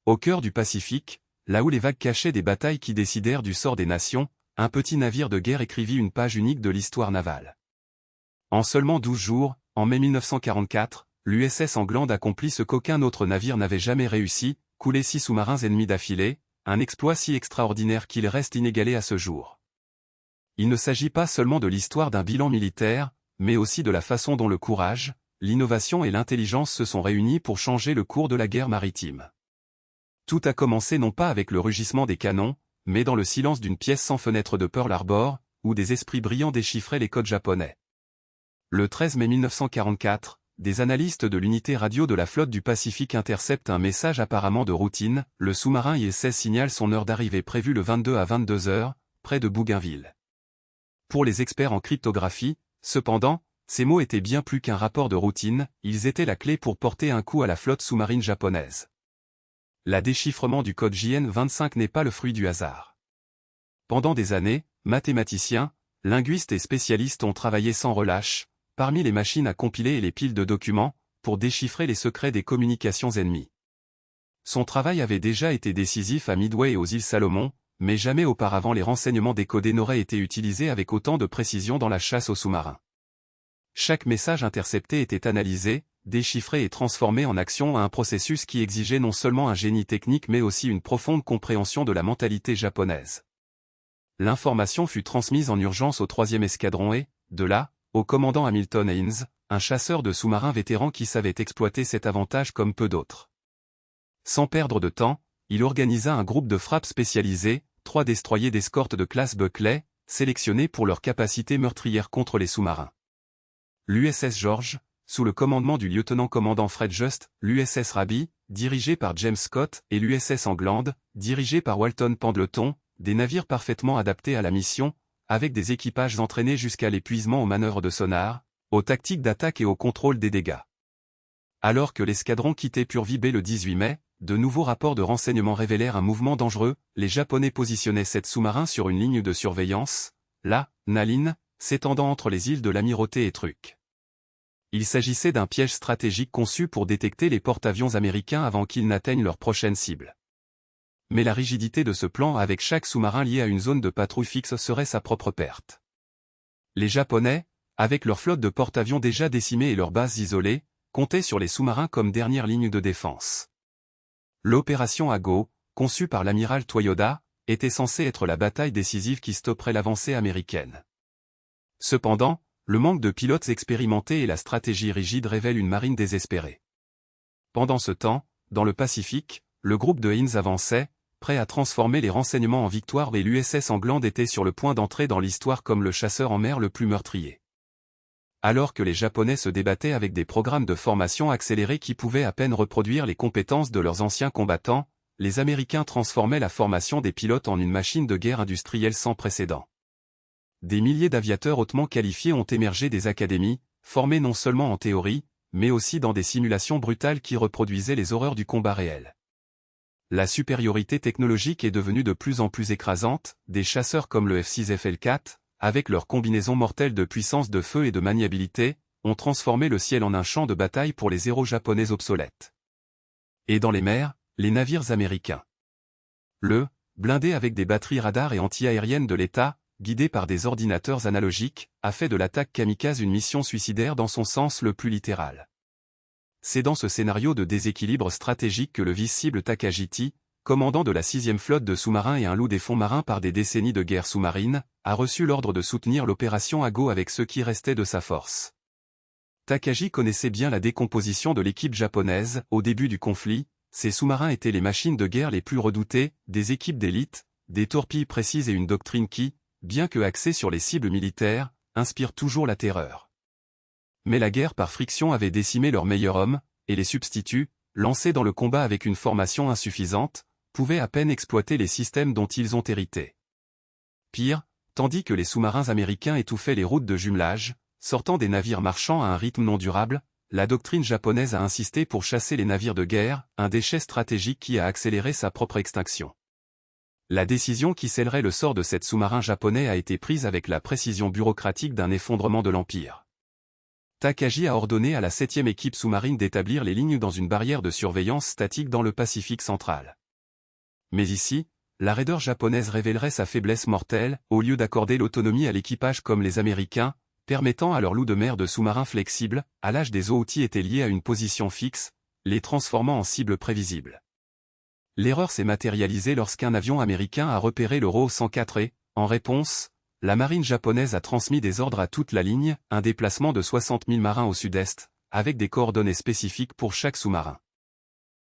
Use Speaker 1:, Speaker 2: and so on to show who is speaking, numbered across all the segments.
Speaker 1: Au cœur du Pacifique, là où les vagues cachaient des batailles qui décidèrent du sort des nations, un petit navire de guerre écrivit une page unique de l'histoire navale. En seulement 12 jours, en mai 1944, l'USS England accomplit ce qu'aucun autre navire n'avait jamais réussi, couler 6 sous-marins ennemis d'affilée, un exploit si extraordinaire qu'il reste inégalé à ce jour. Il ne s'agit pas seulement de l'histoire d'un bilan militaire, mais aussi de la façon dont le courage, l'innovation et l'intelligence se sont réunis pour changer le cours de la guerre maritime. Tout a commencé non pas avec le rugissement des canons, mais dans le silence d'une pièce sans fenêtre de Pearl Harbor, où des esprits brillants déchiffraient les codes japonais. Le 13 mai 1944, des analystes de l'unité radio de la flotte du Pacifique interceptent un message apparemment de routine, le sous-marin ISS signale son heure d'arrivée prévue le 22 à 22 heures, près de Bougainville. Pour les experts en cryptographie, cependant, ces mots étaient bien plus qu'un rapport de routine, ils étaient la clé pour porter un coup à la flotte sous-marine japonaise. Le déchiffrement du code JN-25 n'est pas le fruit du hasard. Pendant des années, mathématiciens, linguistes et spécialistes ont travaillé sans relâche, parmi les machines à compiler et les piles de documents, pour déchiffrer les secrets des communications ennemies. Son travail avait déjà été décisif à Midway et aux îles Salomon, mais jamais auparavant les renseignements décodés n'auraient été utilisés avec autant de précision dans la chasse aux sous-marins. Chaque message intercepté était analysé, déchiffré et transformé en action à un processus qui exigeait non seulement un génie technique mais aussi une profonde compréhension de la mentalité japonaise. L'information fut transmise en urgence au 3e escadron et, de là, au commandant Hamilton Haynes, un chasseur de sous-marins vétéran qui savait exploiter cet avantage comme peu d'autres. Sans perdre de temps, il organisa un groupe de frappe spécialisé, 3 destroyers d'escorte de classe Buckley, sélectionnés pour leur capacité meurtrière contre les sous-marins. L'USS George, sous le commandement du lieutenant-commandant Fred Just, l'USS Raby, dirigé par James Scott, et l'USS England, dirigé par Walton Pendleton, des navires parfaitement adaptés à la mission, avec des équipages entraînés jusqu'à l'épuisement aux manœuvres de sonar, aux tactiques d'attaque et au contrôle des dégâts. Alors que l'escadron quittait Purvey Bay le 18 mai, de nouveaux rapports de renseignement révélèrent un mouvement dangereux, les Japonais positionnaient 7 sous-marins sur une ligne de surveillance, la Naline, s'étendant entre les îles de l'Amirauté et Truk. Il s'agissait d'un piège stratégique conçu pour détecter les porte-avions américains avant qu'ils n'atteignent leur prochaine cible. Mais la rigidité de ce plan avec chaque sous-marin lié à une zone de patrouille fixe serait sa propre perte. Les Japonais, avec leur flotte de porte-avions déjà décimée et leurs bases isolées, comptaient sur les sous-marins comme dernière ligne de défense. L'opération Ago, conçue par l'amiral Toyoda, était censée être la bataille décisive qui stopperait l'avancée américaine. Cependant, le manque de pilotes expérimentés et la stratégie rigide révèlent une marine désespérée. Pendant ce temps, dans le Pacifique, le groupe de Haynes avançait, prêt à transformer les renseignements en victoire et l'USS England était sur le point d'entrer dans l'histoire comme le chasseur en mer le plus meurtrier. Alors que les Japonais se débattaient avec des programmes de formation accélérés qui pouvaient à peine reproduire les compétences de leurs anciens combattants, les Américains transformaient la formation des pilotes en une machine de guerre industrielle sans précédent. Des milliers d'aviateurs hautement qualifiés ont émergé des académies, formés non seulement en théorie, mais aussi dans des simulations brutales qui reproduisaient les horreurs du combat réel. La supériorité technologique est devenue de plus en plus écrasante, des chasseurs comme le F-6 FL-4, avec leur combinaison mortelle de puissance de feu et de maniabilité, ont transformé le ciel en un champ de bataille pour les héros japonais obsolètes. Et dans les mers, les navires américains. Le blindé avec des batteries radar et anti-aériennes de l'État, guidé par des ordinateurs analogiques, a fait de l'attaque kamikaze une mission suicidaire dans son sens le plus littéral. C'est dans ce scénario de déséquilibre stratégique que le vice-cible Takahiti, commandant de la 6e flotte de sous-marins et un loup des fonds marins par des décennies de guerre sous-marine, a reçu l'ordre de soutenir l'opération Ago avec ce qui restait de sa force. Takagi connaissait bien la décomposition de l'équipe japonaise. Au début du conflit, ces sous-marins étaient les machines de guerre les plus redoutées, des équipes d'élite, des torpilles précises et une doctrine qui, bien que axée sur les cibles militaires, inspire toujours la terreur. Mais la guerre par friction avait décimé leurs meilleurs hommes, et les substituts, lancés dans le combat avec une formation insuffisante, pouvaient à peine exploiter les systèmes dont ils ont hérité. Pire, tandis que les sous-marins américains étouffaient les routes de jumelage, sortant des navires marchands à un rythme non durable, la doctrine japonaise a insisté pour chasser les navires de guerre, un déchet stratégique qui a accéléré sa propre extinction. La décision qui scellerait le sort de cet sous-marin japonais a été prise avec la précision bureaucratique d'un effondrement de l'empire. Takagi a ordonné à la 7e équipe sous-marine d'établir les lignes dans une barrière de surveillance statique dans le Pacifique central. Mais ici, la raideur japonaise révélerait sa faiblesse mortelle, au lieu d'accorder l'autonomie à l'équipage comme les Américains, permettant à leur loup de mer de sous-marins flexibles, à l'âge des outils étaient liés à une position fixe, les transformant en cibles prévisibles. L'erreur s'est matérialisée lorsqu'un avion américain a repéré le RO 104 et, en réponse, la marine japonaise a transmis des ordres à toute la ligne, un déplacement de 60 000 marins au sud-est, avec des coordonnées spécifiques pour chaque sous-marin.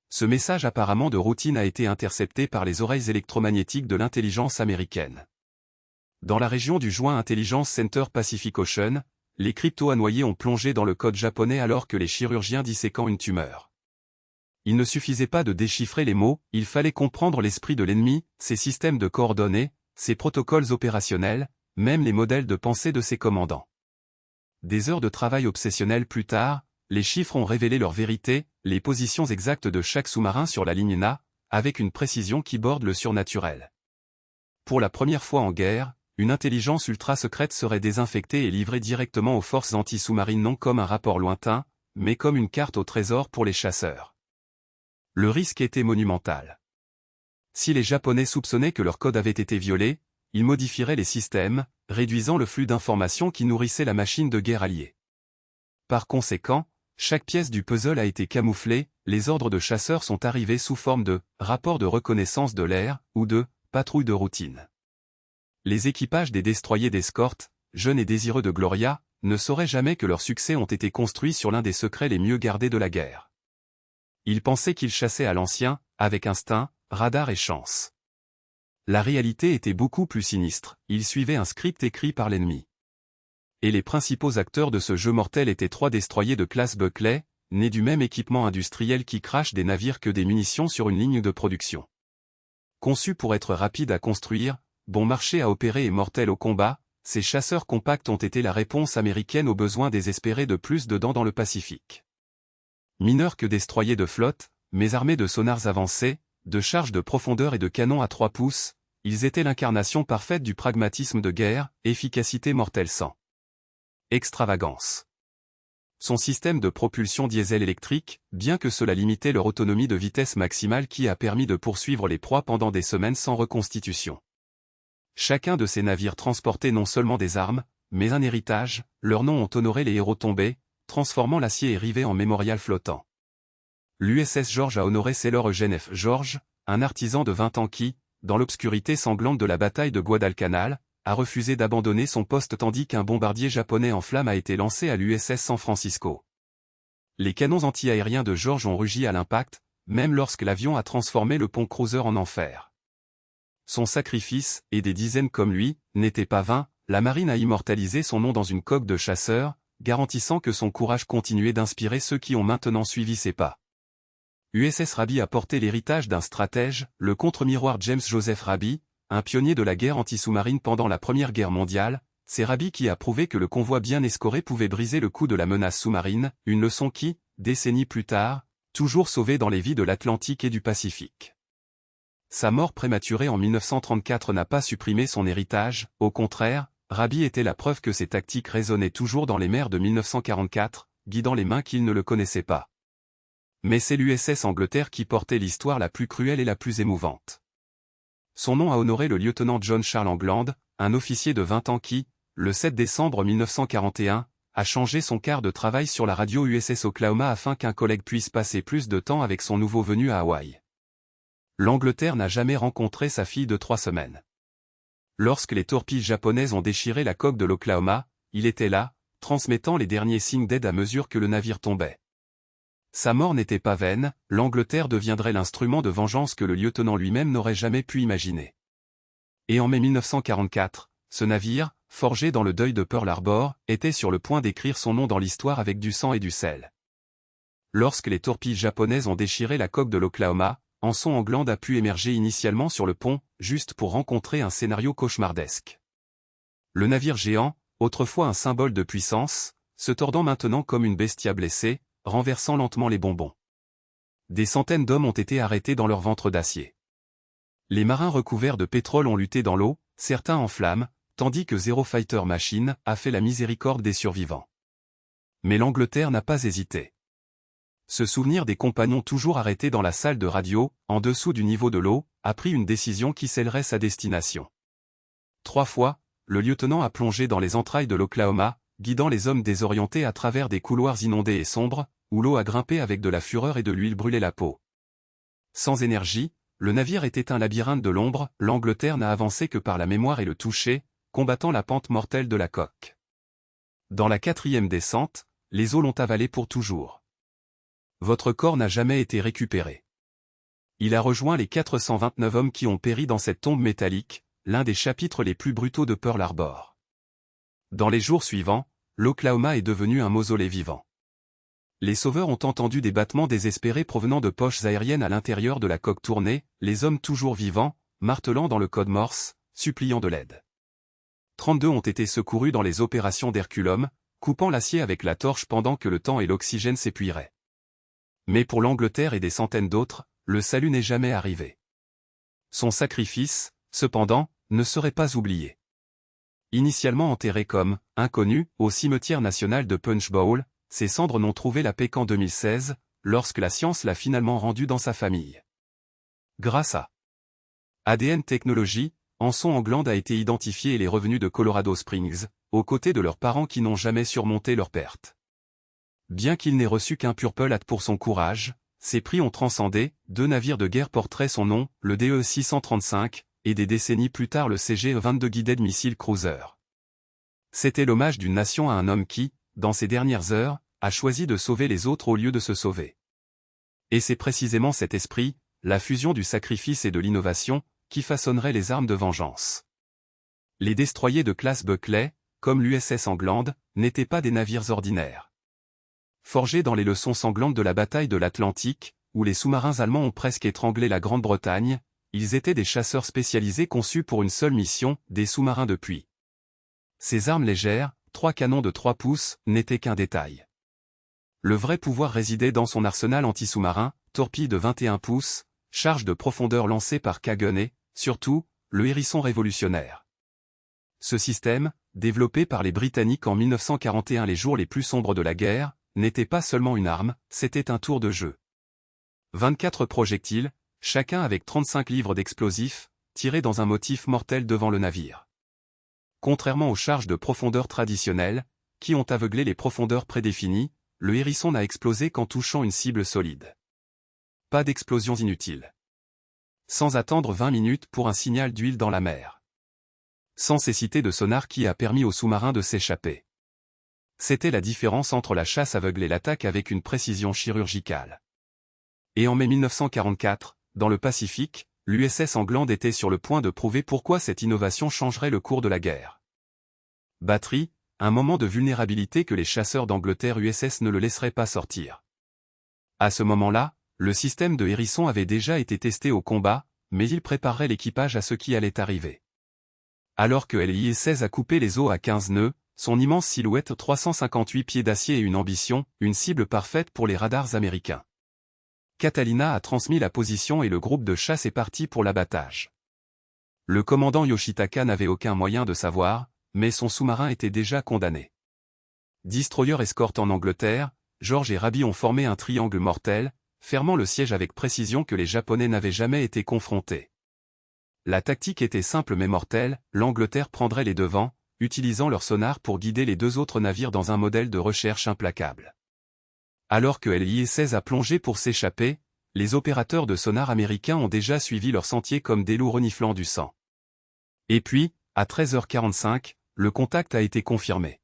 Speaker 1: Ce message apparemment de routine a été intercepté par les oreilles électromagnétiques de l'intelligence américaine. Dans la région du Joint Intelligence Center Pacific Ocean, les crypto-anoyés ont plongé dans le code japonais alors que les chirurgiens disséquant une tumeur. Il ne suffisait pas de déchiffrer les mots, il fallait comprendre l'esprit de l'ennemi, ses systèmes de coordonnées, ses protocoles opérationnels, même les modèles de pensée de ses commandants. Des heures de travail obsessionnel plus tard, les chiffres ont révélé leur vérité, les positions exactes de chaque sous-marin sur la ligne NA, avec une précision qui borde le surnaturel. Pour la première fois en guerre, une intelligence ultra-secrète serait désinfectée et livrée directement aux forces anti-sous-marines non comme un rapport lointain, mais comme une carte au trésor pour les chasseurs. Le risque était monumental. Si les Japonais soupçonnaient que leur code avait été violé, ils modifieraient les systèmes, réduisant le flux d'informations qui nourrissait la machine de guerre alliée. Par conséquent, chaque pièce du puzzle a été camouflée, les ordres de chasseurs sont arrivés sous forme de « rapport de reconnaissance de l'air » ou de « patrouille de routine ». Les équipages des destroyers d'escorte, jeunes et désireux de Gloria, ne sauraient jamais que leurs succès ont été construits sur l'un des secrets les mieux gardés de la guerre. Ils pensaient qu'ils chassaient à l'ancien, avec instinct, radar et chance. La réalité était beaucoup plus sinistre, ils suivaient un script écrit par l'ennemi. Et les principaux acteurs de ce jeu mortel étaient 3 destroyers de classe Buckley, nés du même équipement industriel qui crache des navires que des munitions sur une ligne de production. Conçus pour être rapides à construire, bon marché à opérer et mortels au combat, ces chasseurs compacts ont été la réponse américaine aux besoins désespérés de plus de dents dans le Pacifique. Mineurs que destroyers de flotte, mais armés de sonars avancés, de charges de profondeur et de canons à 3 pouces, ils étaient l'incarnation parfaite du pragmatisme de guerre, efficacité mortelle sans extravagance. Son système de propulsion diesel électrique, bien que cela limitait leur autonomie de vitesse maximale qui a permis de poursuivre les proies pendant des semaines sans reconstitution. Chacun de ces navires transportait non seulement des armes, mais un héritage, leurs noms ont honoré les héros tombés, transformant l'acier et rivet en mémorial flottant. L'USS George a honoré Sailor Eugene F. George, un artisan de 20 ans qui, dans l'obscurité sanglante de la bataille de Guadalcanal, a refusé d'abandonner son poste tandis qu'un bombardier japonais en flammes a été lancé à l'USS San Francisco. Les canons anti-aériens de George ont rugi à l'impact, même lorsque l'avion a transformé le pont Cruiser en enfer. Son sacrifice, et des dizaines comme lui, n'était pas vain, la marine a immortalisé son nom dans une coque de chasseur, garantissant que son courage continuait d'inspirer ceux qui ont maintenant suivi ses pas. USS Raby a porté l'héritage d'un stratège, le contre-miroir James Joseph Raby, un pionnier de la guerre anti-sous-marine pendant la Première Guerre mondiale. C'est Raby qui a prouvé que le convoi bien escoré pouvait briser le coup de la menace sous-marine, une leçon qui, décennies plus tard, toujours sauvée dans les vies de l'Atlantique et du Pacifique. Sa mort prématurée en 1934 n'a pas supprimé son héritage, au contraire, Raby était la preuve que ses tactiques résonnaient toujours dans les mers de 1944, guidant les mains qu'ils ne le connaissaient pas. Mais c'est l'USS Angleterre qui portait l'histoire la plus cruelle et la plus émouvante. Son nom a honoré le lieutenant John Charles Angland, un officier de 20 ans qui, le 7 décembre 1941, a changé son quart de travail sur la radio USS Oklahoma afin qu'un collègue puisse passer plus de temps avec son nouveau venu à Hawaï. L'Angleterre n'a jamais rencontré sa fille de 3 semaines. Lorsque les torpilles japonaises ont déchiré la coque de l'Oklahoma, il était là, transmettant les derniers signes d'aide à mesure que le navire tombait. Sa mort n'était pas vaine, l'Angleterre deviendrait l'instrument de vengeance que le lieutenant lui-même n'aurait jamais pu imaginer. Et en mai 1944, ce navire, forgé dans le deuil de Pearl Harbor, était sur le point d'écrire son nom dans l'histoire avec du sang et du sel. Lorsque les torpilles japonaises ont déchiré la coque de l'Oklahoma, Anson Angland a pu émerger initialement sur le pont, juste pour rencontrer un scénario cauchemardesque. Le navire géant, autrefois un symbole de puissance, se tordant maintenant comme une bestia blessée, renversant lentement les bonbons. Des centaines d'hommes ont été arrêtés dans leur ventre d'acier. Les marins recouverts de pétrole ont lutté dans l'eau, certains en flammes, tandis que Zero Fighter Machine a fait la miséricorde des survivants. Mais l'Angleterre n'a pas hésité. Se souvenir des compagnons toujours arrêtés dans la salle de radio, en dessous du niveau de l'eau, a pris une décision qui scellerait sa destination. 3 fois, le lieutenant a plongé dans les entrailles de l'Oklahoma, guidant les hommes désorientés à travers des couloirs inondés et sombres, où l'eau a grimpé avec de la fureur et de l'huile brûlait la peau. Sans énergie, le navire était un labyrinthe de l'ombre, l'Angleterre n'a avancé que par la mémoire et le toucher, combattant la pente mortelle de la coque. Dans la 4e descente, les eaux l'ont avalé pour toujours. Votre corps n'a jamais été récupéré. Il a rejoint les 429 hommes qui ont péri dans cette tombe métallique, l'un des chapitres les plus brutaux de Pearl Harbor. Dans les jours suivants, l'Oklahoma est devenu un mausolée vivant. Les sauveurs ont entendu des battements désespérés provenant de poches aériennes à l'intérieur de la coque tournée, les hommes toujours vivants, martelant dans le code Morse, suppliant de l'aide. 32 ont été secourus dans les opérations d'Herculum, coupant l'acier avec la torche pendant que le temps et l'oxygène s'épuiraient. Mais pour l'Angleterre et des centaines d'autres, le salut n'est jamais arrivé. Son sacrifice, cependant, ne serait pas oublié. Initialement enterré comme « inconnu » au cimetière national de Punch Bowl, ses cendres n'ont trouvé la paix qu'en 2016, lorsque la science l'a finalement rendu dans sa famille. Grâce à ADN Technology, Anson England a été identifié et les revenus de Colorado Springs, aux côtés de leurs parents qui n'ont jamais surmonté leurs pertes. Bien qu'il n'ait reçu qu'un Purple Hat pour son courage, ses prix ont transcendé, 2 navires de guerre porteraient son nom, le DE 635, et des décennies plus tard le CG-22 Guided Missile Cruiser. C'était l'hommage d'une nation à un homme qui, dans ses dernières heures, a choisi de sauver les autres au lieu de se sauver. Et c'est précisément cet esprit, la fusion du sacrifice et de l'innovation, qui façonnerait les armes de vengeance. Les destroyers de classe Buckley, comme l'USS England, n'étaient pas des navires ordinaires. Forgés dans les leçons sanglantes de la bataille de l'Atlantique, où les sous-marins allemands ont presque étranglé la Grande-Bretagne, ils étaient des chasseurs spécialisés conçus pour une seule mission, des sous-marins de puits. Ces armes légères, 3 canons de 3 pouces, n'étaient qu'un détail. Le vrai pouvoir résidait dans son arsenal anti-sous-marin, torpilles de 21 pouces, charges de profondeur lancées par Kagan et, surtout, le hérisson révolutionnaire. Ce système, développé par les Britanniques en 1941 les jours les plus sombres de la guerre, n'était pas seulement une arme, c'était un tour de jeu. 24 projectiles, chacun avec 35 livres d'explosifs, tirés dans un motif mortel devant le navire. Contrairement aux charges de profondeur traditionnelles, qui ont aveuglé les profondeurs prédéfinies, le hérisson n'a explosé qu'en touchant une cible solide. Pas d'explosions inutiles. Sans attendre 20 minutes pour un signal d'huile dans la mer. Sans cécité de sonar qui a permis aux sous-marins de s'échapper. C'était la différence entre la chasse aveugle et l'attaque avec une précision chirurgicale. Et en mai 1944, dans le Pacifique, l'USS England était sur le point de prouver pourquoi cette innovation changerait le cours de la guerre. Batterie, un moment de vulnérabilité que les chasseurs d'Angleterre USS ne le laisseraient pas sortir. À ce moment-là, le système de hérisson avait déjà été testé au combat, mais il préparerait l'équipage à ce qui allait arriver. Alors que LI-16 a coupé les os à 15 nœuds, son immense silhouette 358 pieds d'acier et une ambition, une cible parfaite pour les radars américains. Catalina a transmis la position et le groupe de chasse est parti pour l'abattage. Le commandant Yoshitaka n'avait aucun moyen de savoir, mais son sous-marin était déjà condamné. Destroyer escorte en Angleterre, George et Raby ont formé un triangle mortel, fermant le siège avec précision que les Japonais n'avaient jamais été confrontés. La tactique était simple mais mortelle, l'Angleterre prendrait les devants, utilisant leur sonar pour guider les 2 autres navires dans un modèle de recherche implacable. Alors que LI-16 a plongé pour s'échapper, les opérateurs de sonar américains ont déjà suivi leur sentier comme des loups reniflant du sang. Et puis, à 13h45, le contact a été confirmé.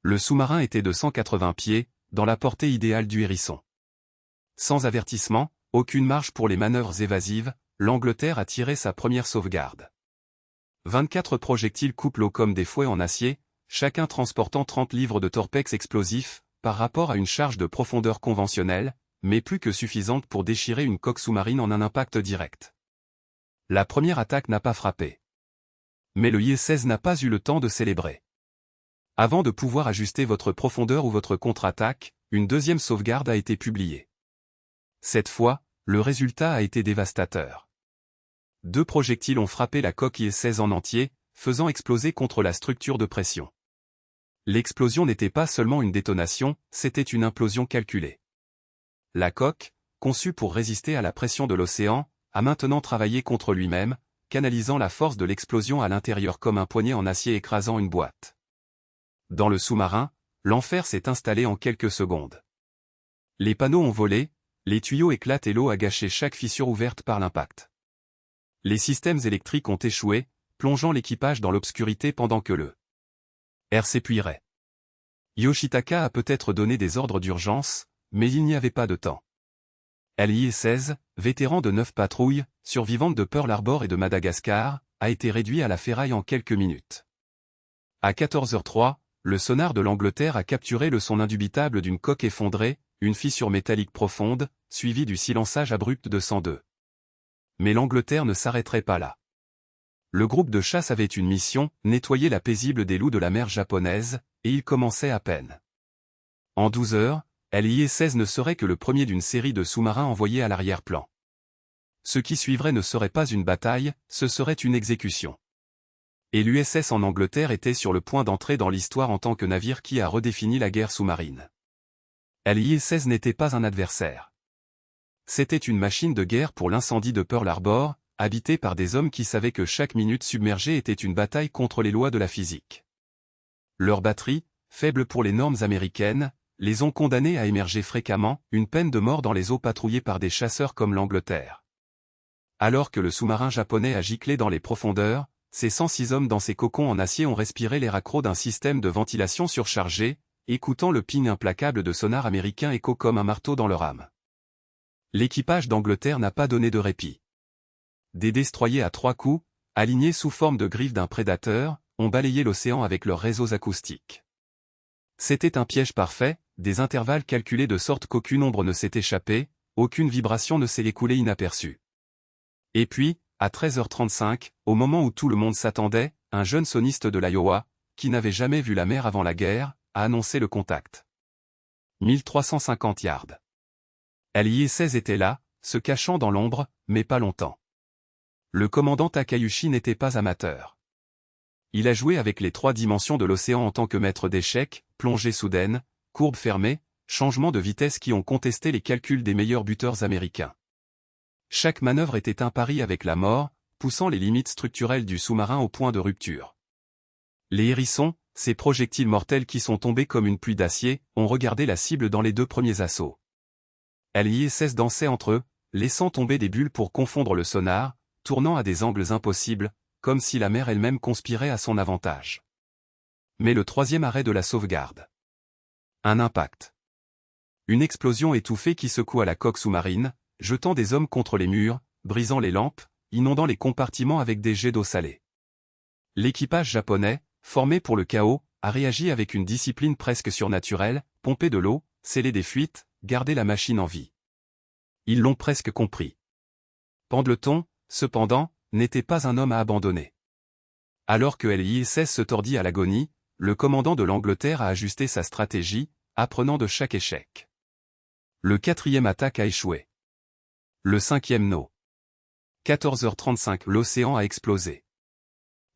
Speaker 1: Le sous-marin était de 180 pieds, dans la portée idéale du hérisson. Sans avertissement, aucune marge pour les manœuvres évasives, l'Angleterre a tiré sa première sauvegarde. 24 projectiles coupent l'eau comme des fouets en acier, chacun transportant 30 livres de torpex explosifs, par rapport à une charge de profondeur conventionnelle, mais plus que suffisante pour déchirer une coque sous-marine en un impact direct. La première attaque n'a pas frappé. Mais le IS-16 n'a pas eu le temps de célébrer. Avant de pouvoir ajuster votre profondeur ou votre contre-attaque, une deuxième sauvegarde a été publiée. Cette fois, le résultat a été dévastateur. 2 projectiles ont frappé la coque IS-16 en entier, faisant exploser contre la structure de pression. L'explosion n'était pas seulement une détonation, c'était une implosion calculée. La coque, conçue pour résister à la pression de l'océan, a maintenant travaillé contre lui-même, canalisant la force de l'explosion à l'intérieur comme un poignet en acier écrasant une boîte. Dans le sous-marin, l'enfer s'est installé en quelques secondes. Les panneaux ont volé, les tuyaux éclatent et l'eau a gâché chaque fissure ouverte par l'impact. Les systèmes électriques ont échoué, plongeant l'équipage dans l'obscurité pendant que le air s'épuirait. Yoshitaka a peut-être donné des ordres d'urgence, mais il n'y avait pas de temps. LI-16, vétéran de 9 patrouilles, survivante de Pearl Harbor et de Madagascar, a été réduit à la ferraille en quelques minutes. À 14h03, le sonar de l'Angleterre a capturé le son indubitable d'une coque effondrée, une fissure métallique profonde, suivie du silençage abrupt de 102. Mais l'Angleterre ne s'arrêterait pas là. Le groupe de chasse avait une mission, nettoyer la paisible des loups de la mer japonaise, et il commençait à peine. En 12 heures, LI-16 ne serait que le premier d'une série de sous-marins envoyés à l'arrière-plan. Ce qui suivrait ne serait pas une bataille, ce serait une exécution. Et l'USS en Angleterre était sur le point d'entrer dans l'histoire en tant que navire qui a redéfini la guerre sous-marine. LI-16 n'était pas un adversaire. C'était une machine de guerre pour l'incendie de Pearl Harbor, habitée par des hommes qui savaient que chaque minute submergée était une bataille contre les lois de la physique. Leurs batteries, faibles pour les normes américaines, les ont condamnés à émerger fréquemment, une peine de mort dans les eaux patrouillées par des chasseurs comme l'Angleterre. Alors que le sous-marin japonais a giclé dans les profondeurs, ces 106 hommes dans ces cocons en acier ont respiré l'air accro d'un système de ventilation surchargé, écoutant le ping implacable de sonars américains écho comme un marteau dans leur âme. L'équipage d'Angleterre n'a pas donné de répit. Des destroyers à 3 coups, alignés sous forme de griffes d'un prédateur, ont balayé l'océan avec leurs réseaux acoustiques. C'était un piège parfait, des intervalles calculés de sorte qu'aucune ombre ne s'est échappée, aucune vibration ne s'est écoulée inaperçue. Et puis, à 13h35, au moment où tout le monde s'attendait, un jeune soniste de l'Iowa, qui n'avait jamais vu la mer avant la guerre, a annoncé le contact. 1350 yards. LI-16 était là, se cachant dans l'ombre, mais pas longtemps. Le commandant Takayushi n'était pas amateur. Il a joué avec les 3 dimensions de l'océan en tant que maître d'échecs, plongée soudaine, courbe fermée, changement de vitesse qui ont contesté les calculs des meilleurs buteurs américains. Chaque manœuvre était un pari avec la mort, poussant les limites structurelles du sous-marin au point de rupture. Les hérissons, ces projectiles mortels qui sont tombés comme une pluie d'acier, ont regardé la cible dans les 2 premiers assauts. LI-16 dansait entre eux, laissant tomber des bulles pour confondre le sonar, tournant à des angles impossibles, comme si la mer elle-même conspirait à son avantage. Mais le 3e arrêt de la sauvegarde. Un impact. Une explosion étouffée qui secoua la coque sous-marine, jetant des hommes contre les murs, brisant les lampes, inondant les compartiments avec des jets d'eau salée. L'équipage japonais, formé pour le chaos, a réagi avec une discipline presque surnaturelle, pompé de l'eau, scellé des fuites, gardé la machine en vie. Ils l'ont presque compris. Pendleton, cependant, n'était pas un homme à abandonner. Alors que LI-16 se tordit à l'agonie, le commandant de l'Angleterre a ajusté sa stratégie, apprenant de chaque échec. Le 4e attaque a échoué. Le 5e no. 14h35 l'océan a explosé.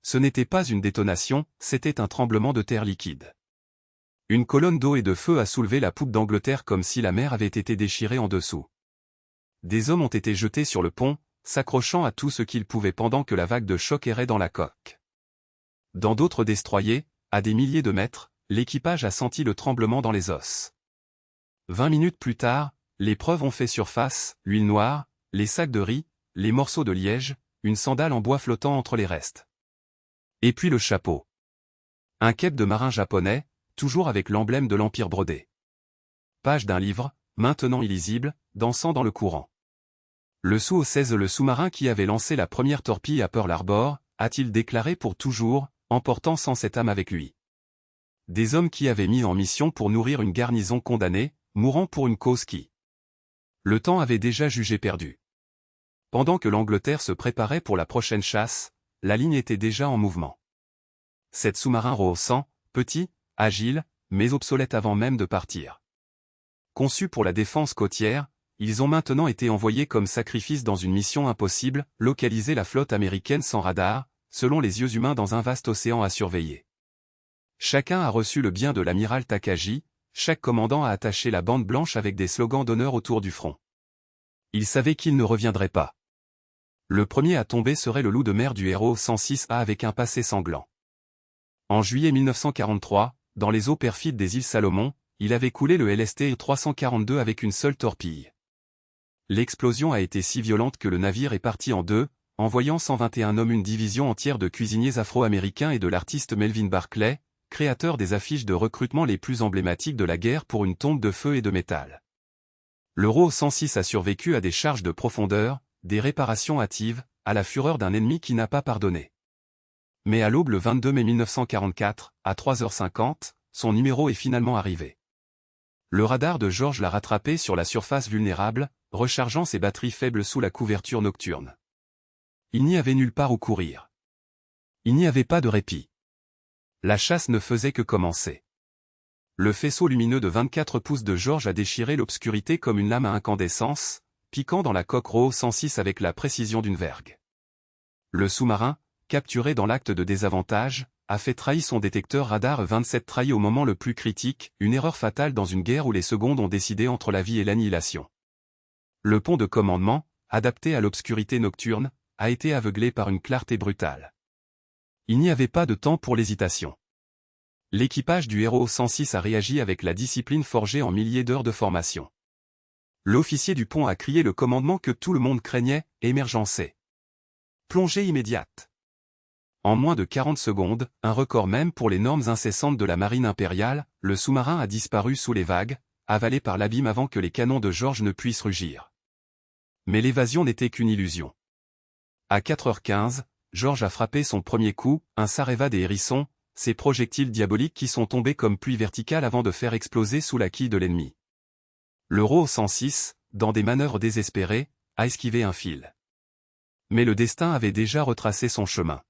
Speaker 1: Ce n'était pas une détonation, c'était un tremblement de terre liquide. Une colonne d'eau et de feu a soulevé la poupe d'Angleterre comme si la mer avait été déchirée en dessous. Des hommes ont été jetés sur le pont, s'accrochant à tout ce qu'ils pouvaient pendant que la vague de choc errait dans la coque. Dans d'autres destroyers, à des milliers de mètres, l'équipage a senti le tremblement dans les os. 20 minutes plus tard, les preuves ont fait surface, l'huile noire, les sacs de riz, les morceaux de liège, une sandale en bois flottant entre les restes. Et puis le chapeau. Un kep de marin japonais, toujours avec l'emblème de l'Empire brodé. Page d'un livre, maintenant illisible, dansant dans le courant. Le Suo-16, le sous-marin qui avait lancé la première torpille à Pearl Harbor, a-t-il déclaré pour toujours, emportant sans cette âme avec lui. Des hommes qui avaient mis en mission pour nourrir une garnison condamnée, mourant pour une cause qui. Le temps avait déjà jugé perdu. Pendant que l'Angleterre se préparait pour la prochaine chasse, la ligne était déjà en mouvement. 7 sous-marins Roe-100, petits, agiles, mais obsolètes avant même de partir. Conçus pour la défense côtière, ils ont maintenant été envoyés comme sacrifice dans une mission impossible, localiser la flotte américaine sans radar, selon les yeux humains dans un vaste océan à surveiller. Chacun a reçu le bien de l'amiral Takagi, chaque commandant a attaché la bande blanche avec des slogans d'honneur autour du front. Il savait qu'il ne reviendrait pas. Le premier à tomber serait le loup de mer du héros 106A avec un passé sanglant. En juillet 1943, dans les eaux perfides des îles Salomon, il avait coulé le LST 342 avec une seule torpille. L'explosion a été si violente que le navire est parti en deux, envoyant 121 hommes, une division entière de cuisiniers afro-américains et de l'artiste Melvin Barclay, créateur des affiches de recrutement les plus emblématiques de la guerre pour une tombe de feu et de métal. L'Euro 106 a survécu à des charges de profondeur, des réparations hâtives, à la fureur d'un ennemi qui n'a pas pardonné. Mais à l'aube le 22 mai 1944, à 3h50, son numéro est finalement arrivé. Le radar de George l'a rattrapé sur la surface vulnérable, rechargeant ses batteries faibles sous la couverture nocturne. Il n'y avait nulle part où courir. Il n'y avait pas de répit. La chasse ne faisait que commencer. Le faisceau lumineux de 24 pouces de George a déchiré l'obscurité comme une lame à incandescence, piquant dans la coque RO 106 avec la précision d'une vergue. Le sous-marin, capturé dans l'acte de désavantage, a fait trahir son détecteur radar 27 trahi au moment le plus critique, une erreur fatale dans une guerre où les secondes ont décidé entre la vie et l'annihilation. Le pont de commandement, adapté à l'obscurité nocturne, a été aveuglé par une clarté brutale. Il n'y avait pas de temps pour l'hésitation. L'équipage du héros 106 a réagi avec la discipline forgée en milliers d'heures de formation. L'officier du pont a crié le commandement que tout le monde craignait, émergencé. Plongée immédiate. En moins de 40 secondes, un record même pour les normes incessantes de la marine impériale, le sous-marin a disparu sous les vagues, avalé par l'abîme avant que les canons de George ne puissent rugir. Mais l'évasion n'était qu'une illusion. À 4h15, George a frappé son premier coup, un Sareva des hérissons, ces projectiles diaboliques qui sont tombés comme pluie verticale avant de faire exploser sous la quille de l'ennemi. L'Euro 106, dans des manœuvres désespérées, a esquivé un fil. Mais le destin avait déjà retracé son chemin.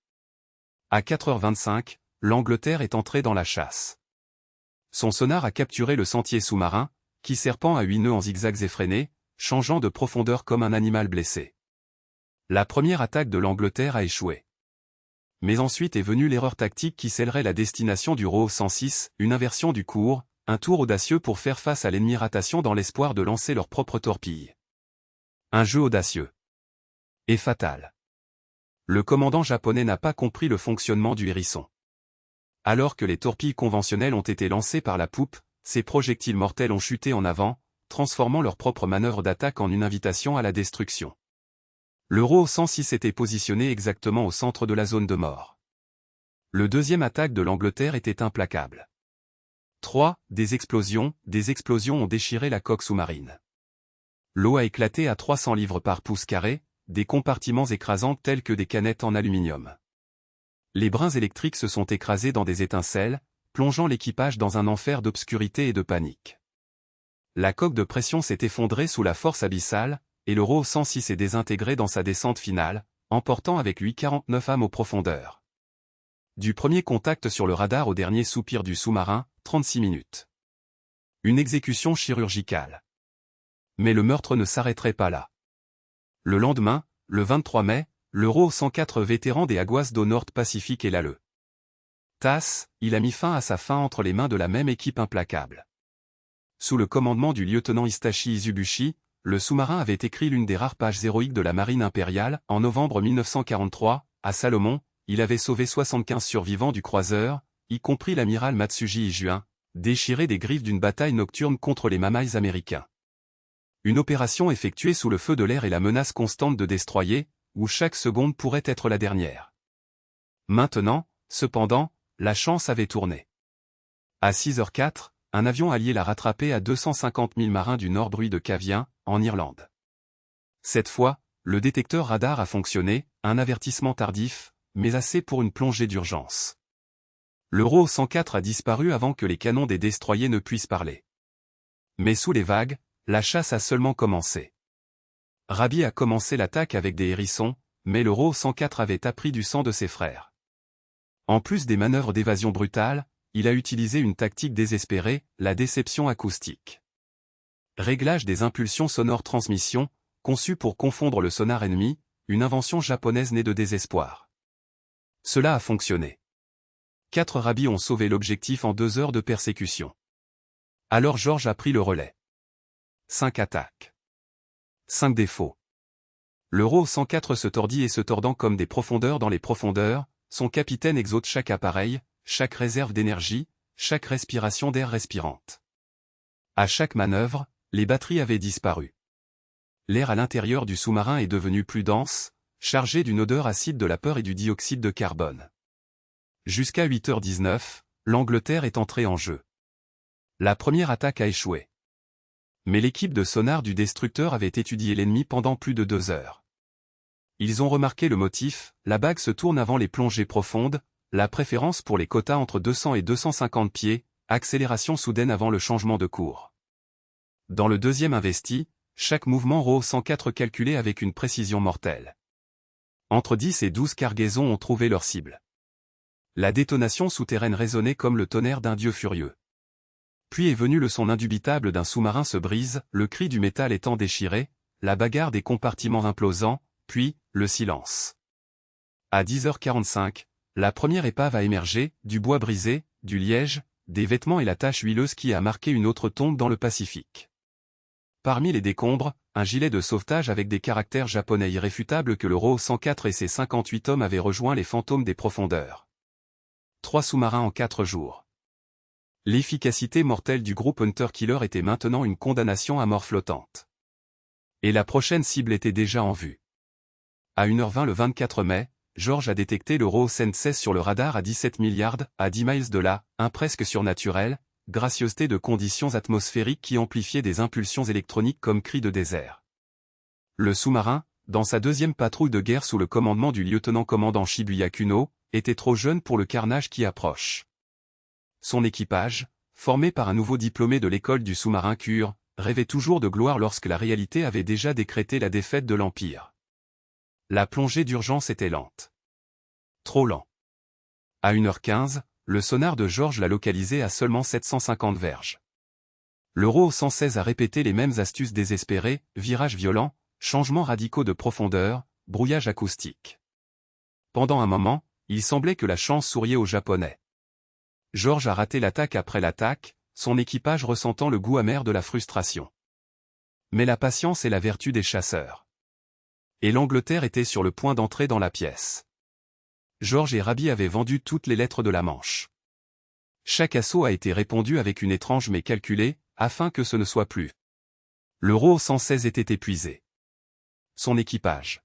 Speaker 1: À 4h25, l'Angleterre est entrée dans la chasse. Son sonar a capturé le sentier sous-marin, qui serpent à 8 nœuds en zigzags effrénés, changeant de profondeur comme un animal blessé. La première attaque de l'Angleterre a échoué. Mais ensuite est venue l'erreur tactique qui scellerait la destination du RO 106, une inversion du cours, un tour audacieux pour faire face à l'ennemi, ratation dans l'espoir de lancer leur propre torpille. Un jeu audacieux. Et fatal. Le commandant japonais n'a pas compris le fonctionnement du hérisson. Alors que les torpilles conventionnelles ont été lancées par la poupe, ces projectiles mortels ont chuté en avant, transformant leur propre manœuvre d'attaque en une invitation à la destruction. L'Euro 106 était positionné exactement au centre de la zone de mort. Le deuxième attaque de l'Angleterre était implacable. Des explosions ont déchiré la coque sous-marine. L'eau a éclaté à 300 livres par pouce carré, des compartiments écrasants tels que des canettes en aluminium. Les brins électriques se sont écrasés dans des étincelles, plongeant l'équipage dans un enfer d'obscurité et de panique. La coque de pression s'est effondrée sous la force abyssale, et l'Euro 106 est désintégré dans sa descente finale, emportant avec lui 49 âmes aux profondeurs. Du premier contact sur le radar au dernier soupir du sous-marin, 36 minutes. Une exécution chirurgicale. Mais le meurtre ne s'arrêterait pas là. Le lendemain, le 23 mai, l'Euro 104 vétéran des Aguas do Norte Pacifique est là le TAS, il a mis fin à sa fin entre les mains de la même équipe implacable. Sous le commandement du lieutenant Hisashi Izubushi, le sous-marin avait écrit l'une des rares pages héroïques de la marine impériale. En novembre 1943, à Salomon, il avait sauvé 75 survivants du croiseur, y compris l'amiral Matsuji Ijuin, déchiré des griffes d'une bataille nocturne contre les Mamaïs américains. Une opération effectuée sous le feu de l'air et la menace constante de destroyers, où chaque seconde pourrait être la dernière. Maintenant, cependant, la chance avait tourné. À 6h04, un avion allié l'a rattrapé à 250 000 marins du nord bruit de Cavien, en Irlande. Cette fois, le détecteur radar a fonctionné, un avertissement tardif, mais assez pour une plongée d'urgence. L'Euro 104 a disparu avant que les canons des destroyers ne puissent parler. Mais sous les vagues, la chasse a seulement commencé. Rabi a commencé l'attaque avec des hérissons, mais l'Euro 104 avait appris du sang de ses frères. En plus des manœuvres d'évasion brutales, il a utilisé une tactique désespérée, la déception acoustique. Réglage des impulsions sonores transmission, conçu pour confondre le sonar ennemi, une invention japonaise née de désespoir. Cela a fonctionné. 4 Rabi ont sauvé l'objectif en 2 heures de persécution. Alors George a pris le relais. 5 attaques. 5 défauts. L'Euro 104 se tordit et se tordant comme des profondeurs dans les profondeurs, son capitaine exhaute chaque appareil, chaque réserve d'énergie, chaque respiration d'air respirante. À chaque manœuvre, les batteries avaient disparu. L'air à l'intérieur du sous-marin est devenu plus dense, chargé d'une odeur acide de la peur et du dioxyde de carbone. Jusqu'à 8h19, l'Angleterre est entrée en jeu. La première attaque a échoué. Mais l'équipe de sonar du destructeur avait étudié l'ennemi pendant plus de 2 heures. Ils ont remarqué le motif, la bague se tourne avant les plongées profondes, la préférence pour les quotas entre 200 et 250 pieds, accélération soudaine avant le changement de cours. Dans le deuxième investi, chaque mouvement RO 104 calculé avec une précision mortelle. Entre 10 et 12 cargaisons ont trouvé leur cible. La détonation souterraine résonnait comme le tonnerre d'un dieu furieux. Puis est venu le son indubitable d'un sous-marin se brise, le cri du métal étant déchiré, la bagarre des compartiments implosant, puis, le silence. À 10h45, la première épave a émergé, du bois brisé, du liège, des vêtements et la tache huileuse qui a marqué une autre tombe dans le Pacifique. Parmi les décombres, un gilet de sauvetage avec des caractères japonais irréfutables que l'Euro 104 et ses 58 hommes avaient rejoint les fantômes des profondeurs. 3 sous-marins en 4 jours. L'efficacité mortelle du groupe Hunter Killer était maintenant une condamnation à mort flottante. Et la prochaine cible était déjà en vue. À 1h20 le 24 mai, George a détecté l'Euro 116 sur le radar à 17 milliards, à 10 miles de là, un presque surnaturel, gracieuseté de conditions atmosphériques qui amplifiaient des impulsions électroniques comme cris de désert. Le sous-marin, dans sa deuxième patrouille de guerre sous le commandement du lieutenant-commandant Shibuya Kuno, était trop jeune pour le carnage qui approche. Son équipage, formé par un nouveau diplômé de l'école du sous-marin Cure, rêvait toujours de gloire lorsque la réalité avait déjà décrété la défaite de l'Empire. La plongée d'urgence était lente. Trop lent. À 1h15, le sonar de George l'a localisé à seulement 750 verges. L'Euro 116 a répété les mêmes astuces désespérées, virages violents, changements radicaux de profondeur, brouillage acoustique. Pendant un moment, il semblait que la chance souriait aux Japonais. George a raté l'attaque après l'attaque, son équipage ressentant le goût amer de la frustration. Mais la patience est la vertu des chasseurs. Et l'Angleterre était sur le point d'entrer dans la pièce. George et Rabi avaient vendu toutes les lettres de la Manche. Chaque assaut a été répondu avec une étrange mais calculée, afin que ce ne soit plus. L'Euro 116 était épuisé. Son équipage.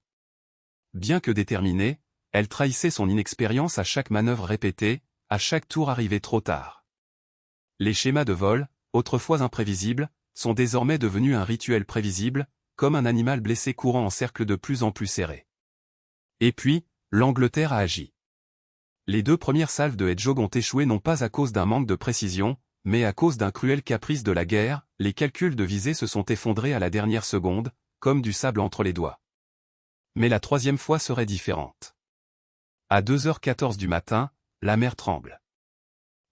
Speaker 1: Bien que déterminée, elle trahissait son inexpérience à chaque manœuvre répétée, à chaque tour arrivé trop tard. Les schémas de vol, autrefois imprévisibles, sont désormais devenus un rituel prévisible, comme un animal blessé courant en cercle de plus en plus serré. Et puis, l'Angleterre a agi. Les 2 premières salves de Hedgehog ont échoué non pas à cause d'un manque de précision, mais à cause d'un cruel caprice de la guerre, les calculs de visée se sont effondrés à la dernière seconde, comme du sable entre les doigts. Mais la 3e fois serait différente. À 2h14 du matin, la mer tremble.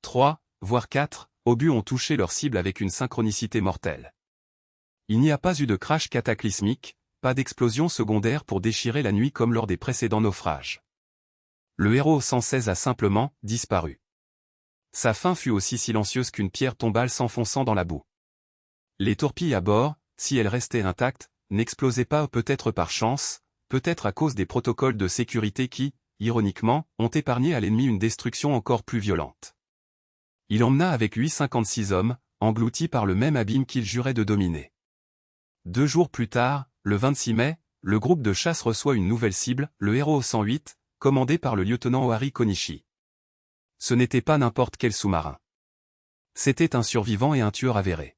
Speaker 1: 3, voire 4, obus ont touché leur cible avec une synchronicité mortelle. Il n'y a pas eu de crash cataclysmique, pas d'explosion secondaire pour déchirer la nuit comme lors des précédents naufrages. Le héros 116 a simplement disparu. Sa fin fut aussi silencieuse qu'une pierre tombale s'enfonçant dans la boue. Les torpilles à bord, si elles restaient intactes, n'explosaient pas peut-être par chance, peut-être à cause des protocoles de sécurité qui, ironiquement, ont épargné à l'ennemi une destruction encore plus violente. Il emmena avec lui 56 hommes, engloutis par le même abîme qu'il jurait de dominer. 2 jours plus tard, le 26 mai, le groupe de chasse reçoit une nouvelle cible, le héros 108, commandé par le lieutenant Ohari Konishi. Ce n'était pas n'importe quel sous-marin. C'était un survivant et un tueur avéré.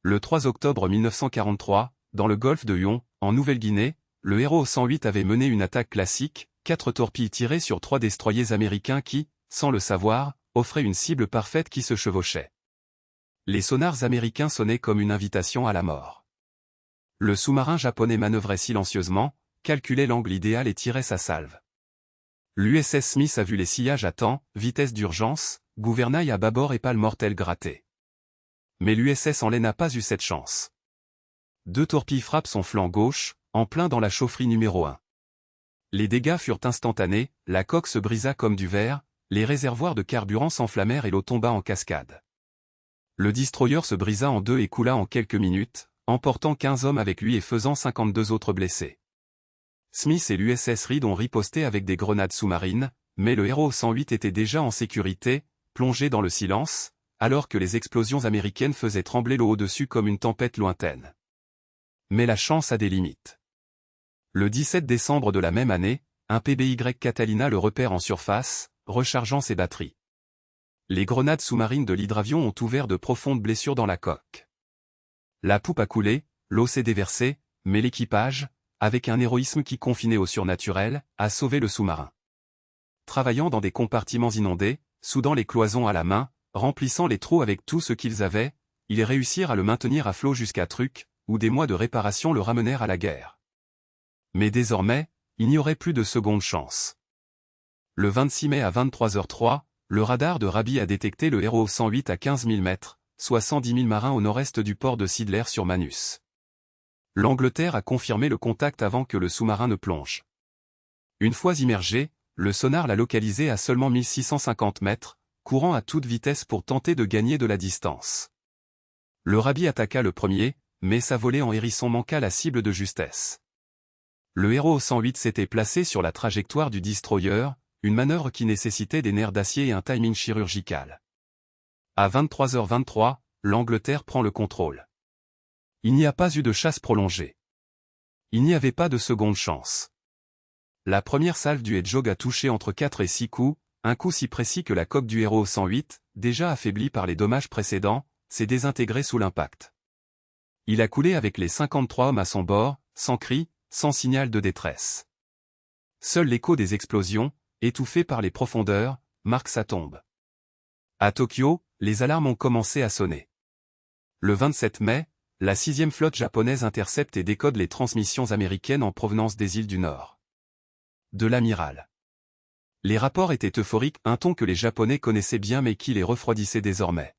Speaker 1: Le 3 octobre 1943, dans le golfe de Huon, en Nouvelle-Guinée, le héros 108 avait mené une attaque classique, 4 torpilles tirées sur 3 destroyers américains qui, sans le savoir, offraient une cible parfaite qui se chevauchait. Les sonars américains sonnaient comme une invitation à la mort. Le sous-marin japonais manœuvrait silencieusement, calculait l'angle idéal et tirait sa salve. L'USS Smith a vu les sillages à temps, vitesse d'urgence, gouvernail à bâbord et pale mortelle grattée. Mais l'USS Anley n'a pas eu cette chance. 2 torpilles frappent son flanc gauche, en plein dans la chaufferie numéro 1. Les dégâts furent instantanés, la coque se brisa comme du verre, les réservoirs de carburant s'enflammèrent et l'eau tomba en cascade. Le destroyer se brisa en deux et coula en quelques minutes, emportant 15 hommes avec lui et faisant 52 autres blessés. Smith et l'USS Reed ont riposté avec des grenades sous-marines, mais le Héros 108 était déjà en sécurité, plongé dans le silence, alors que les explosions américaines faisaient trembler l'eau au-dessus comme une tempête lointaine. Mais la chance a des limites. Le 17 décembre de la même année, un PBY Catalina le repère en surface, rechargeant ses batteries. Les grenades sous-marines de l'hydravion ont ouvert de profondes blessures dans la coque. La poupe a coulé, l'eau s'est déversée, mais l'équipage, avec un héroïsme qui confinait au surnaturel, a sauvé le sous-marin. Travaillant dans des compartiments inondés, soudant les cloisons à la main, remplissant les trous avec tout ce qu'ils avaient, ils réussirent à le maintenir à flot jusqu'à Truk, où des mois de réparation le ramenèrent à la guerre. Mais désormais, il n'y aurait plus de seconde chance. Le 26 mai à 23h03, le radar de Raby a détecté le Héros 108 à 15 000 mètres, soit 110 000 marins au nord-est du port de Sidler sur Manus. L'Angleterre a confirmé le contact avant que le sous-marin ne plonge. Une fois immergé, le sonar l'a localisé à seulement 1650 mètres, courant à toute vitesse pour tenter de gagner de la distance. Le Raby attaqua le premier, mais sa volée en hérisson manqua la cible de justesse. Le Héros 108 s'était placé sur la trajectoire du destroyer, une manœuvre qui nécessitait des nerfs d'acier et un timing chirurgical. À 23h23, l'Angleterre prend le contrôle. Il n'y a pas eu de chasse prolongée. Il n'y avait pas de seconde chance. La première salve du Hedgehog a touché entre 4 et 6 coups, un coup si précis que la coque du Héros 108, déjà affaiblie par les dommages précédents, s'est désintégrée sous l'impact. Il a coulé avec les 53 hommes à son bord, sans cri, sans signal de détresse. Seul l'écho des explosions, étouffé par les profondeurs, marque sa tombe. À Tokyo, les alarmes ont commencé à sonner. Le 27 mai, la 6e flotte japonaise intercepte et décode les transmissions américaines en provenance des îles du Nord. De l'amiral. Les rapports étaient euphoriques, un ton que les Japonais connaissaient bien mais qui les refroidissait désormais.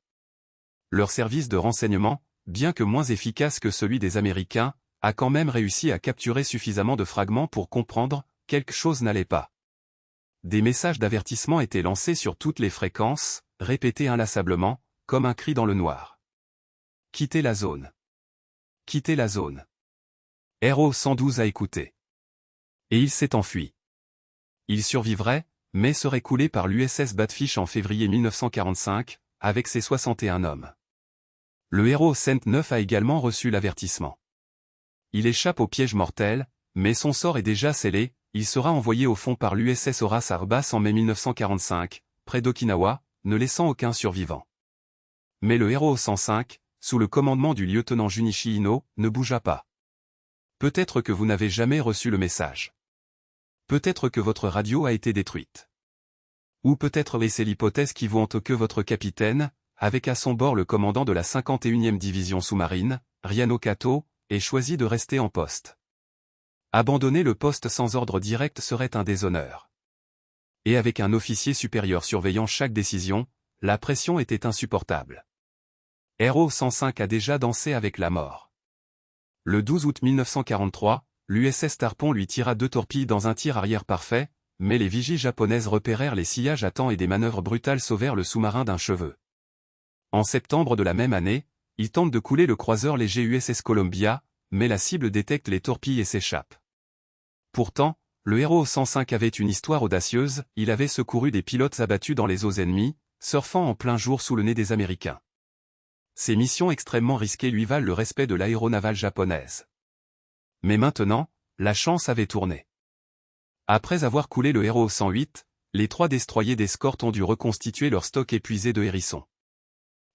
Speaker 1: Leur service de renseignement, bien que moins efficace que celui des Américains, a quand même réussi à capturer suffisamment de fragments pour comprendre, quelque chose n'allait pas. Des messages d'avertissement étaient lancés sur toutes les fréquences, répétés inlassablement, comme un cri dans le noir. Quittez la zone. Quittez la zone. Héros 112 a écouté. Et il s'est enfui. Il survivrait, mais serait coulé par l'USS Badfish en février 1945, avec ses 61 hommes. Le Héros 109 a également reçu l'avertissement. Il échappe au piège mortel, mais son sort est déjà scellé, il sera envoyé au fond par l'USS Horace Arbas en mai 1945, près d'Okinawa, ne laissant aucun survivant. Mais le Héros 105, sous le commandement du lieutenant Junichi Ino, ne bougea pas. Peut-être que vous n'avez jamais reçu le message. Peut-être que votre radio a été détruite. Ou peut-être est-ce l'hypothèse qui vous hante que votre capitaine, avec à son bord le commandant de la 51e division sous-marine, Riano Kato, ait choisi de rester en poste. Abandonner le poste sans ordre direct serait un déshonneur. Et avec un officier supérieur surveillant chaque décision, la pression était insupportable. Héros 105 a déjà dansé avec la mort. Le 12 août 1943, l'USS Tarpon lui tira 2 torpilles dans un tir arrière parfait, mais les vigies japonaises repérèrent les sillages à temps et des manœuvres brutales sauvèrent le sous-marin d'un cheveu. En septembre de la même année, il tente de couler le croiseur léger USS Columbia, mais la cible détecte les torpilles et s'échappe. Pourtant, le Héros 105 avait une histoire audacieuse, il avait secouru des pilotes abattus dans les eaux ennemies, surfant en plein jour sous le nez des Américains. Ces missions extrêmement risquées lui valent le respect de l'aéronavale japonaise. Mais maintenant, la chance avait tourné. Après avoir coulé le Héros 108, les 3 destroyers d'escorte ont dû reconstituer leur stock épuisé de hérissons.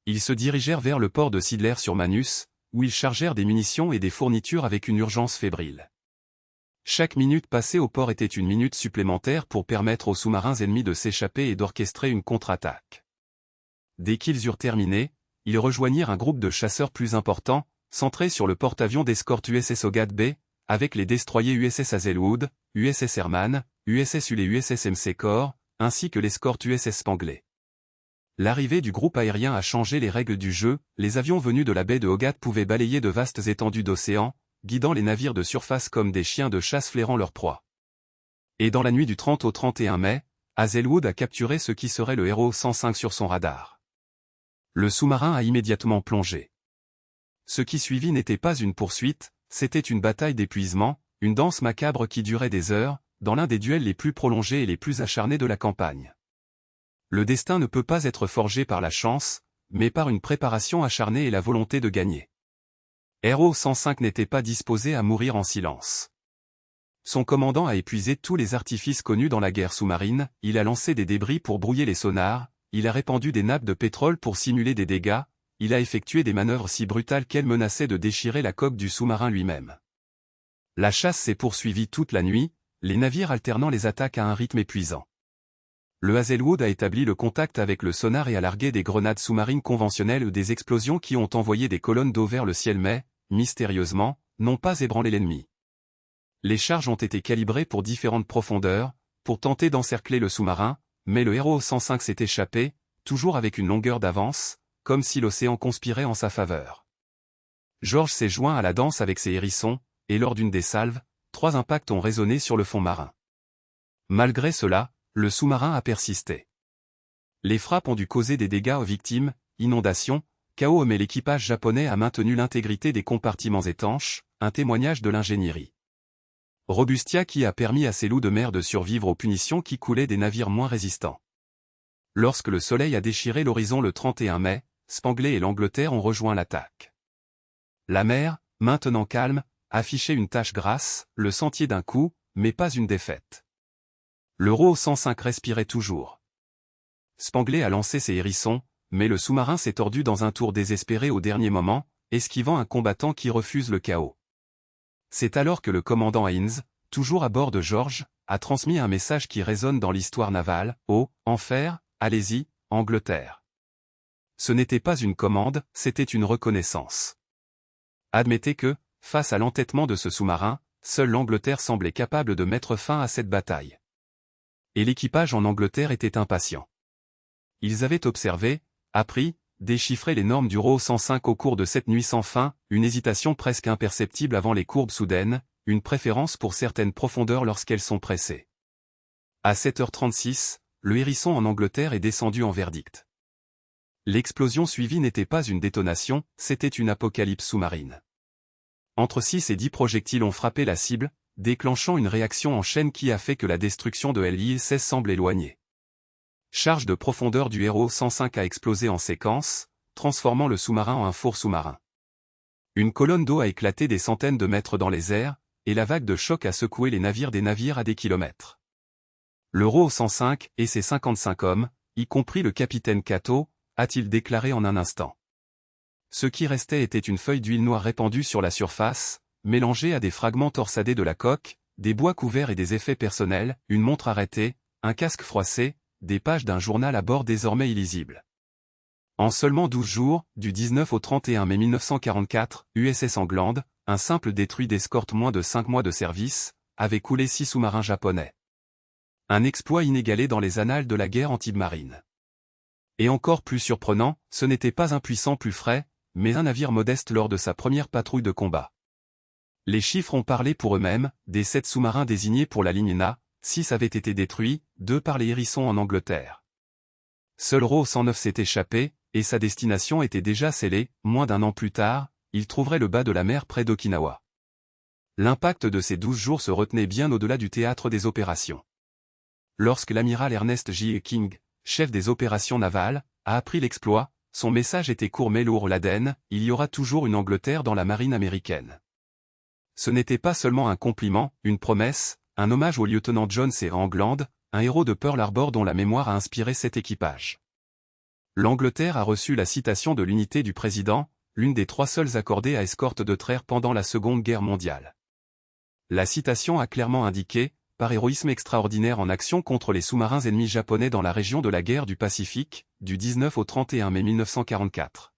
Speaker 1: Ils se dirigèrent vers le port de Sidler sur Manus, où ils chargèrent des munitions et des fournitures avec une urgence fébrile. Chaque minute passée au port était une minute supplémentaire pour permettre aux sous-marins ennemis de s'échapper et d'orchestrer une contre-attaque. Dès qu'ils eurent terminé, ils rejoignirent un groupe de chasseurs plus important, centré sur le porte-avions d'escorte USS Ogad Bay, avec les destroyers USS Hazelwood, USS Herman, USS Hull et USS McCord, ainsi que l'escorte USS Spangley. L'arrivée du groupe aérien a changé les règles du jeu, les avions venus de la baie de Ogad pouvaient balayer de vastes étendues d'océan, guidant les navires de surface comme des chiens de chasse flairant leur proie. Et dans la nuit du 30 au 31 mai, Hazelwood a capturé ce qui serait le héros 105 sur son radar. Le sous-marin a immédiatement plongé. Ce qui suivit n'était pas une poursuite, c'était une bataille d'épuisement, une danse macabre qui durait des heures, dans l'un des duels les plus prolongés et les plus acharnés de la campagne. Le destin ne peut pas être forgé par la chance, mais par une préparation acharnée et la volonté de gagner. Héros 105 n'était pas disposé à mourir en silence. Son commandant a épuisé tous les artifices connus dans la guerre sous-marine, il a lancé des débris pour brouiller les sonars, il a répandu des nappes de pétrole pour simuler des dégâts, il a effectué des manœuvres si brutales qu'elles menaçaient de déchirer la coque du sous-marin lui-même. La chasse s'est poursuivie toute la nuit, les navires alternant les attaques à un rythme épuisant. Le Hazelwood a établi le contact avec le sonar et a largué des grenades sous-marines conventionnelles ou des explosions qui ont envoyé des colonnes d'eau vers le ciel mais, mystérieusement, n'ont pas ébranlé l'ennemi. Les charges ont été calibrées pour différentes profondeurs, pour tenter d'encercler le sous-marin, mais le héros 105 s'est échappé, toujours avec une longueur d'avance, comme si l'océan conspirait en sa faveur. George s'est joint à la danse avec ses hérissons, et lors d'une des salves, 3 impacts ont résonné sur le fond marin. Malgré cela, le sous-marin a persisté. Les frappes ont dû causer des dégâts aux victimes, inondations, chaos mais l'équipage japonais a maintenu l'intégrité des compartiments étanches, un témoignage de l'ingénierie. Robustia qui a permis à ses loups de mer de survivre aux punitions qui coulaient des navires moins résistants. Lorsque le soleil a déchiré l'horizon le 31 mai, Spangley et l'Angleterre ont rejoint l'attaque. La mer, maintenant calme, affichait une tache grasse, le sentier d'un coup, mais pas une défaite. L'Euro 105 respirait toujours. Spangley a lancé ses hérissons, mais le sous-marin s'est tordu dans un tour désespéré au dernier moment, esquivant un combattant qui refuse le chaos. C'est alors que le commandant Haynes, toujours à bord de George, a transmis un message qui résonne dans l'histoire navale, « Oh, enfer, allez-y, Angleterre ». Ce n'était pas une commande, c'était une reconnaissance. Admettez que, face à l'entêtement de ce sous-marin, seule l'Angleterre semblait capable de mettre fin à cette bataille. Et l'équipage en Angleterre était impatient. Ils avaient observé, appris, déchiffré les normes du RAW 105 au cours de cette nuit sans fin, une hésitation presque imperceptible avant les courbes soudaines, une préférence pour certaines profondeurs lorsqu'elles sont pressées. À 7h36, le hérisson en Angleterre est descendu en verdict. L'explosion suivie n'était pas une détonation, c'était une apocalypse sous-marine. Entre 6 et 10 projectiles ont frappé la cible, déclenchant une réaction en chaîne qui a fait que la destruction de l'IL-16 semble éloignée. Charge de profondeur du héros 105 a explosé en séquence, transformant le sous-marin en un four sous-marin. Une colonne d'eau a éclaté des centaines de mètres dans les airs, et la vague de choc a secoué les navires à des kilomètres. Le RAW 105 et ses 55 hommes, y compris le capitaine Kato, a-t-il déclaré en un instant. Ce qui restait était une feuille d'huile noire répandue sur la surface, mélangée à des fragments torsadés de la coque, des bois couverts et des effets personnels, une montre arrêtée, un casque froissé, des pages d'un journal à bord désormais illisibles. En seulement 12 jours, du 19 au 31 mai 1944, USS England, un simple détruit d'escorte moins de 5 mois de service, avait coulé 6 sous-marins japonais. Un exploit inégalé dans les annales de la guerre anti-marine. Et encore plus surprenant, ce n'était pas un puissant plus frais, mais un navire modeste lors de sa première patrouille de combat. Les chiffres ont parlé pour eux-mêmes, des 7 sous-marins désignés pour la ligne NA, 6 avaient été détruits, 2 par les hérissons en Angleterre. Seul RAW 109 s'est échappé, et sa destination était déjà scellée, moins d'un an plus tard, il trouverait le bas de la mer près d'Okinawa. L'impact de ces 12 jours se retenait bien au-delà du théâtre des opérations. Lorsque l'amiral Ernest J. King, chef des opérations navales, a appris l'exploit, son message était court mais lourd: l'Aden, il y aura toujours une Angleterre dans la marine américaine. Ce n'était pas seulement un compliment, une promesse, un hommage au lieutenant John C. England, un héros de Pearl Harbor dont la mémoire a inspiré cet équipage. L'Angleterre a reçu la citation de l'unité du président, l'une des 3 seules accordées à escorte de traire pendant la Seconde Guerre mondiale. La citation a clairement indiqué, par héroïsme extraordinaire en action contre les sous-marins ennemis japonais dans la région de la guerre du Pacifique, du 19 au 31 mai 1944.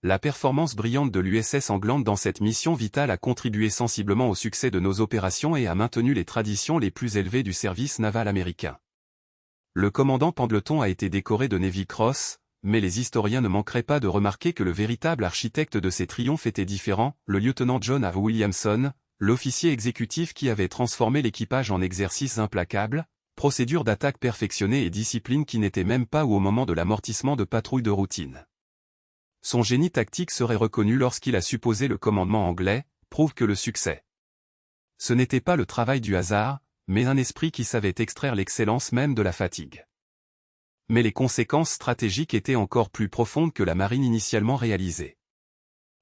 Speaker 1: La performance brillante de l'USS England dans cette mission vitale a contribué sensiblement au succès de nos opérations et a maintenu les traditions les plus élevées du service naval américain. Le commandant Pendleton a été décoré de Navy Cross, mais les historiens ne manqueraient pas de remarquer que le véritable architecte de ces triomphes était différent, le lieutenant John A. Williamson, l'officier exécutif qui avait transformé l'équipage en exercice implacable, procédure d'attaque perfectionnée et discipline qui n'était même pas au moment de l'amortissement de patrouilles de routine. Son génie tactique serait reconnu lorsqu'il a supposé le commandement anglais, prouve que le succès. Ce n'était pas le travail du hasard, mais un esprit qui savait extraire l'excellence même de la fatigue. Mais les conséquences stratégiques étaient encore plus profondes que la marine initialement réalisée.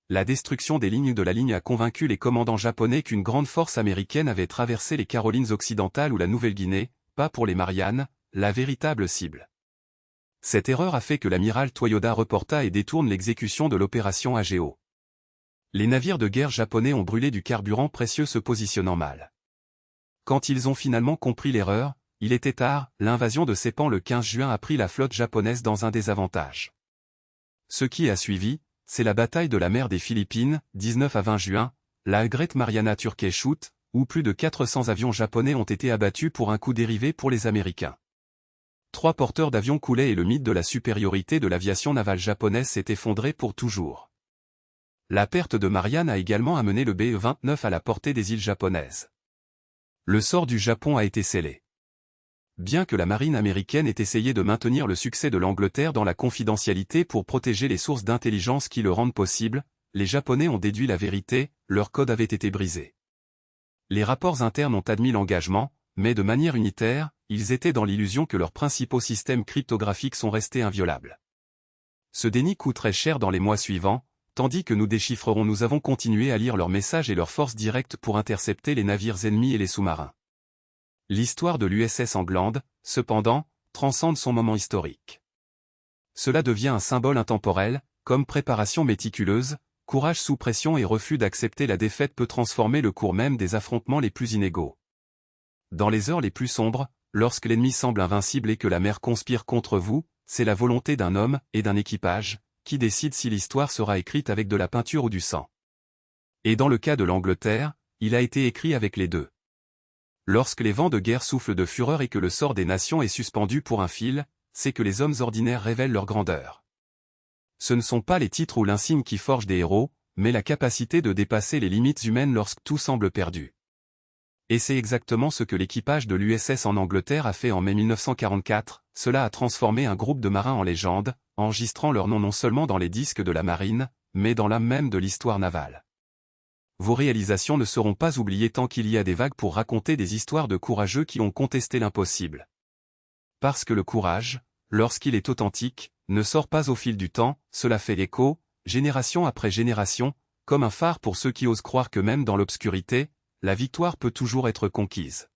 Speaker 1: La destruction des lignes de la ligne a convaincu les commandants japonais qu'une grande force américaine avait traversé les Carolines occidentales ou la Nouvelle-Guinée, pas pour les Mariannes, la véritable cible. Cette erreur a fait que l'amiral Toyoda reporta et détourne l'exécution de l'opération Ageo. Les navires de guerre japonais ont brûlé du carburant précieux se positionnant mal. Quand ils ont finalement compris l'erreur, il était tard, l'invasion de Saipan le 15 juin a pris la flotte japonaise dans un désavantage. Ce qui a suivi, c'est la bataille de la mer des Philippines, 19 à 20 juin, la Great Mariana Turkish Shoot, où plus de 400 avions japonais ont été abattus pour un coup dérivé pour les Américains. 3 porteurs d'avions coulaient et le mythe de la supériorité de l'aviation navale japonaise s'est effondré pour toujours. La perte de Marianne a également amené le BE-29 à la portée des îles japonaises. Le sort du Japon a été scellé. Bien que la marine américaine ait essayé de maintenir le succès de l'Angleterre dans la confidentialité pour protéger les sources d'intelligence qui le rendent possible, les Japonais ont déduit la vérité, leur code avait été brisé. Les rapports internes ont admis l'engagement, mais de manière unitaire, ils étaient dans l'illusion que leurs principaux systèmes cryptographiques sont restés inviolables. Ce déni coûterait cher dans les mois suivants, tandis que nous avons continué à lire leurs messages et leurs forces directes pour intercepter les navires ennemis et les sous-marins. L'histoire de l'USS England, cependant, transcende son moment historique. Cela devient un symbole intemporel, comme préparation méticuleuse, courage sous pression et refus d'accepter la défaite peut transformer le cours même des affrontements les plus inégaux. Dans les heures les plus sombres, lorsque l'ennemi semble invincible et que la mer conspire contre vous, c'est la volonté d'un homme et d'un équipage qui décide si l'histoire sera écrite avec de la peinture ou du sang. Et dans le cas de l'Angleterre, il a été écrit avec les deux. Lorsque les vents de guerre soufflent de fureur et que le sort des nations est suspendu pour un fil, c'est que les hommes ordinaires révèlent leur grandeur. Ce ne sont pas les titres ou l'insigne qui forgent des héros, mais la capacité de dépasser les limites humaines lorsque tout semble perdu. Et c'est exactement ce que l'équipage de l'USS en Angleterre a fait en mai 1944, cela a transformé un groupe de marins en légende, enregistrant leur nom non seulement dans les disques de la marine, mais dans l'âme même de l'histoire navale. Vos réalisations ne seront pas oubliées tant qu'il y a des vagues pour raconter des histoires de courageux qui ont contesté l'impossible. Parce que le courage, lorsqu'il est authentique, ne sort pas au fil du temps, cela fait écho, génération après génération, comme un phare pour ceux qui osent croire que même dans l'obscurité, la victoire peut toujours être conquise.